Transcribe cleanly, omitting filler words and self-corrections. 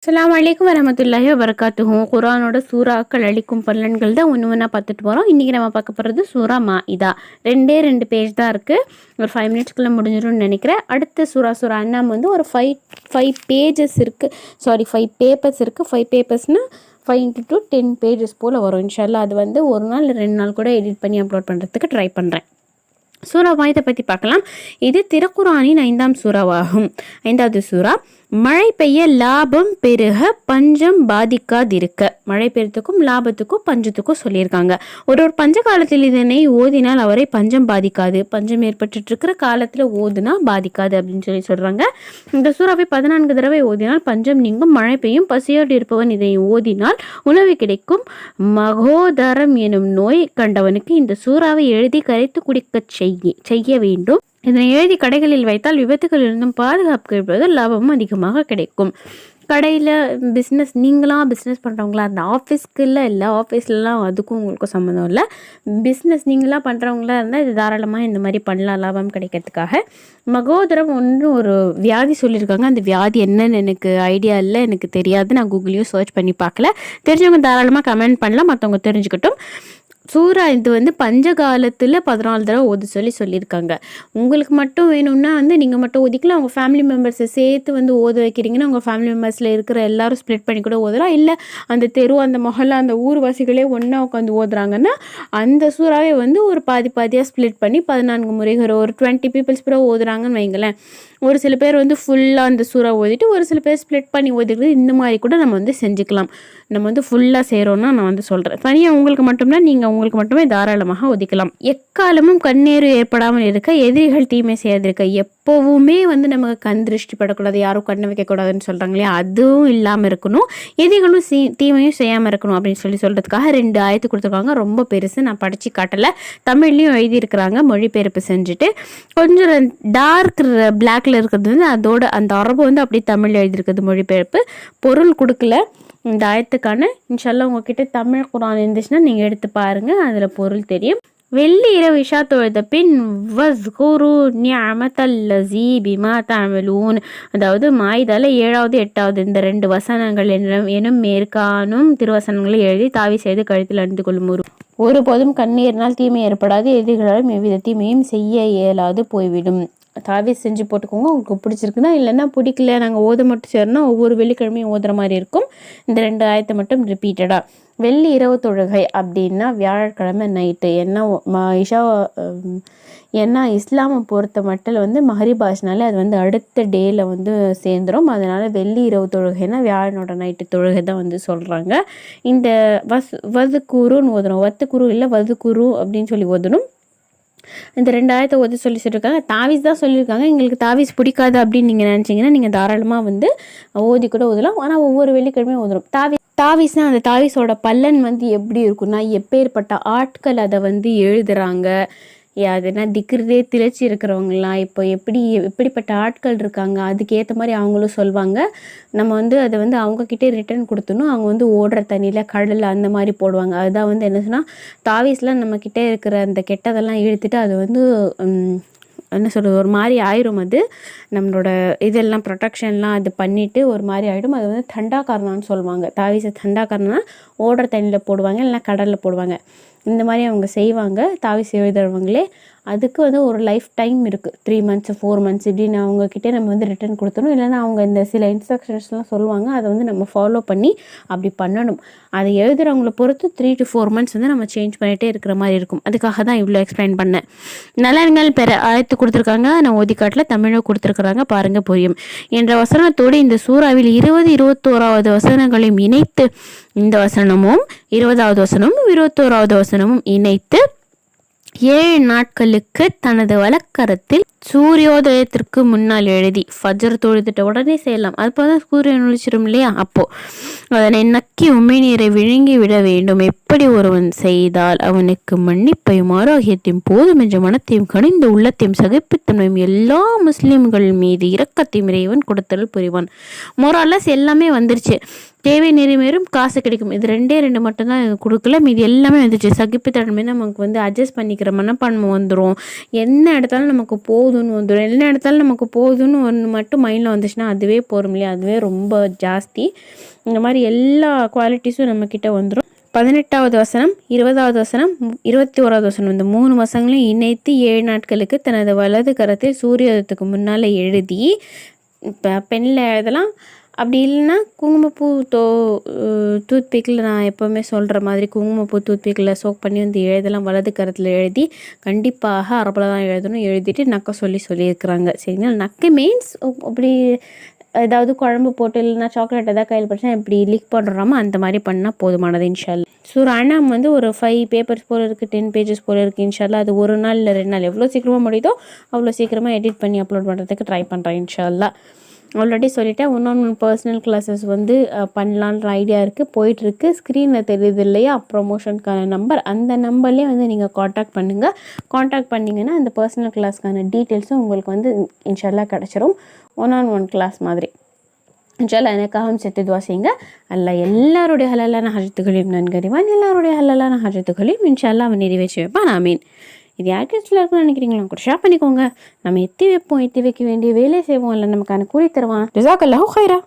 அஸ்ஸலாமு அலைக்கும் வரஹ்மத்துல்லாஹி வபரகாத்துஹு. குர்ஆனோட சூறாக்கள் அளிக்கும் பலன்கள் தான் ஒன்று ஒன்றா பார்த்துட்டு போகிறோம். இன்றைக்கி நம்ம பார்க்க போகிறது சூரா மாஇதா. ரெண்டு பேஜ் தான் இருக்குது. ஒரு 5 மினிட்ஸ்க்குள்ளே முடிஞ்சிடும்னு நினைக்கிறேன். அடுத்த சூரா அன்னாம் வந்து ஒரு ஃபைவ் பேஜஸ் இருக்குது. 5 பேப்பர்ஸ் இருக்குது. 5 பேப்பர்ஸ்னால் 5 to 10 பேஜஸ் போல் வரும். இன்ஷால்லா அது வந்து ஒரு நாள் 2 நாள் கூட எடிட் பண்ணி அப்லோட் பண்ணுறதுக்கு ட்ரை பண்ணுறேன். சூரா மாஇதா பற்றி பார்க்கலாம். இது திருக்குர்ஆனின் 5ஆம் சூறாவாகும். 5வது சூறா. மழை பெய்ய லாபம் பெருக பஞ்சம் பாதிக்காதிருக்க. மழை பெய்யறதுக்கும் லாபத்துக்கும் பஞ்சத்துக்கும் சொல்லியிருக்காங்க. ஒரு பஞ்ச காலத்தில் இதனை ஓதினால் அவரை பஞ்சம் பாதிக்காது. பஞ்சம் ஏற்பட்டு இருக்கிற காலத்தில் ஓதுனா பாதிக்காது அப்படின்னு சொல்கிறாங்க. இந்த சூறாவை 14 தடவை ஓதினால் பஞ்சம் நீங்கும், மழை பெய்யும். பசியோடு இருப்பவன் இதை ஓதினால் உணவு கிடைக்கும். மகோதரம் எனும் நோய் கண்டவனுக்கு இந்த சூறாவை எழுதி கரைத்து குடிக்க செய்ய வேண்டும். இதனை எழுதி கடைகளில் வைத்தால் விபத்துகளிலிருந்தும் பாதுகாப்பு கிடைப்பது, லாபமும் அதிகமாக கிடைக்கும். கடையில் பிஸ்னஸ் நீங்களாம் பிஸ்னஸ் பண்ணுறவங்களா அந்த ஆஃபீஸ்க்கு இல்லை ஆஃபீஸ்லலாம் அதுக்கும் உங்களுக்கும் சம்மந்தம் இல்லை. பிஸ்னஸ் நீங்களாம் பண்ணுறவங்களா இருந்தால் இது தாராளமாக இந்த மாதிரி பண்ணலாம் லாபம் கிடைக்கிறதுக்காக. மகோதரம் ஒரு வியாதி சொல்லியிருக்காங்க. அந்த வியாதி என்னன்னு எனக்கு ஐடியா இல்லை, எனக்கு தெரியாது. நான் கூகுளையும் சர்ச் பண்ணி பார்க்கல. தெரிஞ்சவங்க தாராளமாக கமெண்ட் பண்ணலாம், மற்றவங்க தெரிஞ்சுக்கிட்டும். சூறா இது வந்து பஞ்ச காலத்தில் 14 தடவை ஓத சொல்லியிருக்காங்க. உங்களுக்கு மட்டும் வேணும்னா நீங்கள் மட்டும் ஓதிக்கலாம். உங்கள் ஃபேமிலி மெம்பர்ஸை சேர்த்து ஓத வைக்கிறீங்கன்னா உங்கள் ஃபேமிலி மெம்பர்ஸில் இருக்கிற எல்லாரும் ஸ்ப்ளிட் பண்ணி கூட ஓதலாம். இல்லை அந்த தெரு, அந்த மொஹல்லா, அந்த ஊர்வாசிகளே ஒன்றா உட்காந்து ஓதுறாங்கன்னா அந்த சூறாவே ஒரு பாதியாக ஸ்ப்ளிட் பண்ணி 14 முறைகள் ஒரு 20 பீப்புள்ஸ் கூட ஓதுறாங்கன்னு வைங்களேன். ஒரு சில பேர் ஃபுல்லாக அந்த சூறா ஓதிட்டு ஒரு சில பேர் ஸ்ப்ளிட் பண்ணி ஓதிக்கிறது. இந்த மாதிரி கூட நம்ம செஞ்சுக்கலாம். நம்ம ஃபுல்லாக செய்கிறோன்னா நான் சொல்கிறேன். தனியாக உங்களுக்கு மட்டும்னா நீங்கள் உங்களுக்கு மட்டுமே தாராளமாக ஒதுக்கலாம். எக்காலமும் கண்ணீர் ஏற்படாமல் இருக்க, எதிரிகள் தீமை செய்யாதிருக்க. எப்போவுமே நமக்கு கண் திருஷ்டி படக்கூடாது, யாரும் கண்ணை வைக்கக்கூடாதுன்னு சொல்கிறாங்க இல்லையா, அதுவும் இல்லாமல் இருக்கணும். எதிரிகளும் தீமையும் செய்யாமல் இருக்கணும் அப்படின்னு சொல்கிறதுக்காக 2 ஆயத்து கொடுத்துருக்காங்க. ரொம்ப பெருசு, நான் படித்து காட்டலை. தமிழ்லையும் எழுதியிருக்கிறாங்க, மொழிபெயர்ப்பு செஞ்சுட்டு. கொஞ்சம் டார்க் பிளாக்ல இருக்கிறது அதோட அந்த அரபு அப்படியே தமிழில் எழுதியிருக்கிறது மொழிபெயர்ப்பு. பொருள் கொடுக்கல இந்த ஆயத்துக்கான. இன்ஷால்லா உங்ககிட்ட தமிழ் குர்ஆன் இருந்துச்சுன்னா நீங்கள் எடுத்து பாருங்கள், அதில் பொருள் தெரியும். வெள்ளி இரவு இஷா தொழுத பின் வஸ்குரு நிஅமத்தல்லஸீ பிமா தஅமலூன். அதாவது மாயிதால 7வது 8வது இந்த 2 வசனங்கள் எனும் மேற்காணும் திருவசனங்களை எழுதி தாவி செய்து கழுத்தில் அணிந்து கொள்ளும். ஒருபோதும் கண்ணீரினால் தீமை ஏற்படாது, எதிர்களாலும் எவ்வித தீமையும் செய்ய இயலாது போய்விடும். தாவீஸ் செஞ்சு போட்டுக்கோங்க உங்களுக்கு பிடிச்சிருக்குன்னா. இல்லைன்னா பிடிக்கல, நாங்கள் ஓத மட்டும் சேரணும், ஒவ்வொரு வெள்ளிக்கிழமையும் ஓதுற மாதிரி இருக்கும். இந்த 2 ஆயத்தை மட்டும் ரிப்பீட்டடாக. வெள்ளி இரவு தொழுகை அப்படின்னா வியாழக்கிழமை நைட்டு. ஏன்னா இஸ்லாமை பொறுத்த மட்டும் மஹரிபாஷ்னாலே அது அடுத்த டேயில் சேர்ந்துடும். அதனால் வெள்ளி இரவு தொழுகைன்னா வியாழனோட நைட்டு தொழுகை தான் சொல்கிறாங்க. இந்த வதுக்குருன்னு ஓதணும். வத்துக்குரு இல்லை வதுக்குரு அப்படின்னு சொல்லி ஓதணும். இந்த 2 ஆயத்தை ஓத சொல்லியிருக்காங்க. தாவீஸ் தான் சொல்லியிருக்காங்க. எங்களுக்கு தாவீஸ் பிடிக்காது அப்படின்னு நீங்கள் நினச்சிங்கன்னா நீங்கள் தாராளமாக ஓதி கூட ஓதலாம். ஆனால் ஒவ்வொரு வெள்ளிக்கிழமையும் ஓதணும். தாவீஸ்னா அந்த தாவீஸோட பலன் எப்படி இருக்குன்னா, எப்பேற்பட்ட ஆட்கள் அதை எழுதுறாங்க, அதுனா திக்ருதே திளைச்சி இருக்கிறவங்களாம் இப்போ எப்படிப்பட்ட ஆட்கள் இருக்காங்க, அதுக்கேற்ற மாதிரி அவங்களும் சொல்லுவாங்க. நம்ம அதை அவங்கக்கிட்டே ரிட்டர்ன் கொடுத்துணும். அவங்க ஓடுற தண்ணியில் கடல் அந்த மாதிரி போடுவாங்க. அதுதான் என்ன சொன்னால் தாவீஸ்லாம் நம்மக்கிட்டே இருக்கிற அந்த கெட்டதெல்லாம் இழுத்துட்டு அது என்ன சொல்கிறது ஒரு மாதிரி ஆயிரும். அது நம்மளோட இதெல்லாம் ப்ரொடெக்ஷன்லாம் அது பண்ணிவிட்டு ஒரு மாதிரி ஆகிடும். அது தண்டாக்காரனான்னு சொல்லுவாங்க. தாவீஸை தண்டாக்காரனா ஓடுற தண்ணியில் போடுவாங்க, இல்லைனா கடலில் போடுவாங்க. இந்த மாதிரி அவங்க செய்வாங்க. தாவீஸ் எழுதுறவங்களே அதுக்கு ஒரு லைஃப் டைம் இருக்குது. 3 months 4 months இப்படின்னு அவங்கக்கிட்டே நம்ம ரிட்டர்ன் கொடுத்துடணும். இல்லைனா அவங்க இந்த சில இன்ஸ்ட்ரக்ஷன்ஸ்லாம் சொல்லுவாங்க, அதை நம்ம ஃபாலோ பண்ணி அப்படி பண்ணணும். அதை எழுதுகிறவங்கள பொறுத்து 3 to 4 months நம்ம சேஞ்ச் பண்ணிகிட்டே இருக்கிற மாதிரி இருக்கும். அதுக்காக தான் இவ்வளோ எக்ஸ்பிளைன் பண்ணேன். நலன்கள் பெற ஆயத்து கொடுத்துருக்காங்க, நான் ஓதிக்காட்டில் தமிழை கொடுத்துருக்குறாங்க, பாருங்கள் புரியும். என்ற வசனத்தோடு இந்த சூறாவில் 20 21வது வசனங்களையும் இணைத்து, இந்த வசனமும் 20வது வசனமும் 21வது வசனமும் இணைத்து 7 நாட்களுக்கு தனது வலக்கரத்தில் சூரியோதயத்திற்கு முன்னால் எழுதி ஃபஜ்ர் தொழுதுட்ட உடனே செய்யலாம். அப்போதான் சூரியன் ஒளிச்சிடும் இல்லையா, அப்போது அதனை நக்கி உமிழ்நீரை விழுங்கி விட வேண்டும். எப்படி ஒருவன் செய்தால் அவனுக்கு மன்னிப்பையும் ஆரோக்கியத்தையும் போதும் என்ற மனத்தையும் கனிந்த உள்ளத்தையும் சகிப்புத்தன்மையும் எல்லா முஸ்லிம்கள் மீது இரக்கத்தையும் இறைவன் கொடுத்தல் புரிவான். மொராலஸ் எல்லாமே வந்துருச்சு. தேவை நிறைவேறும், காசு கிடைக்கும். இது 2 மட்டும்தான் கொடுக்கல. மீதி எல்லாமே வந்துச்சு. சகிப்புத்தன்மை நமக்கு வந்து அட்ஜஸ்ட் பண்ணிக்கிற மனப்பான்மை வந்துடும். என்ன எடுத்தாலும் நமக்கு போதும்னு வந்துடும். என்ன எடுத்தாலும் நமக்கு போதும்னு ஒன்று மட்டும் மைண்டில் வந்துச்சுன்னா அதுவே போகும் இல்லையா, அதுவே ரொம்ப ஜாஸ்தி. இந்த மாதிரி எல்லா குவாலிட்டிஸும் நம்மக்கிட்ட வந்துடும். 18வது வசனம், 20வது வசனம், 21வது வசனம், இந்த 3 வசனங்களையும் இணைத்து 7 நாட்களுக்கு தனது வலது கரத்தை சூரியத்துக்கு முன்னால் எழுதி இப்போ பெண்ணில் எழுதலாம். அப்படி இல்லைன்னா குங்குமப்பூ டூத்பிக்கில் நான் எப்போவுமே சொல்கிற மாதிரி குங்குமப்பூ டூத்பிக்கில் சோக் பண்ணி வந்து எழுதலாம். வலது கரத்தில் எழுதி கண்டிப்பாக அரபில் தான் எழுதணும். எழுதிட்டு நக்க சொல்லியிருக்கிறாங்க. சரிங்களா? நக்கு மீன்ஸ் அப்படி ஏதாவது குழம்பு போட்டு இல்லைன்னா சாக்லேட் எதாவது கையில் படிச்சா எப்படி லீக் பண்ணுறோமோ அந்த மாதிரி பண்ணால் போதுமானது இன்ஷால்லா. சூரா அனாம் வந்து ஒரு 5 பேப்பர்ஸ் போல் இருக்குது, 10 பேஜஸ் போல் இருக்குது இன்ஷால்லா. அது ஒரு நாள் இல்லை 2 நாள் எவ்வளோ சீக்கிரமாக முடியுதோ அவ்வளோ சீக்கிரமாக எடிட் பண்ணி அப்லோட் பண்ணுறதுக்கு ட்ரை பண்ணுறேன் இன்ஷால்லா. ஆல்ரெடி சொல்லிட்டேன், இன்னொன்று பர்சனல் கிளாஸஸ் வந்து பண்ணலான்ற ஐடியா இருக்குது, போயிட்டுருக்கு. ஸ்க்ரீனில் தெரியுது இல்லையா ப்ரொமோஷனுக்கான நம்பர், அந்த நம்பர்லேயே வந்து நீங்கள் காண்டாக்ட் பண்ணுங்கள். காண்டாக்ட் பண்ணிங்கன்னா அந்த பர்சனல் கிளாஸ்க்கான டீட்டெயில்ஸும் உங்களுக்கு வந்து இன்ஷால்லா கிடச்சிரும். 1-on-1 கிளாஸ் மாதிரி. இன்ஷால்லா எனக்காகவும் சேர்த்து துவா செய்யுங்க. அல்ல எல்லாருடைய ஹலாலான ஹஜத்துகளையும் நன்கறிவான், எல்லாருடைய ஹலாலான ஹஜத்துகளையும் இன்ஷால்லா அவன் நிறைவேற்றி வைப்பான். ஆமீன். இது யாருக்கு யூஸ்ஃபுல்லாக இருக்குன்னு நினைக்கிறீங்களா கூட ஷேர் பண்ணிக்கோங்க. நம்ம எத்தி வைப்போம், எத்தி வைக்க வேண்டிய வேலையை செய்வோம், இல்லை நமக்கான கூலி தருவான். ஜஸாக்கல்லாஹு கைரா.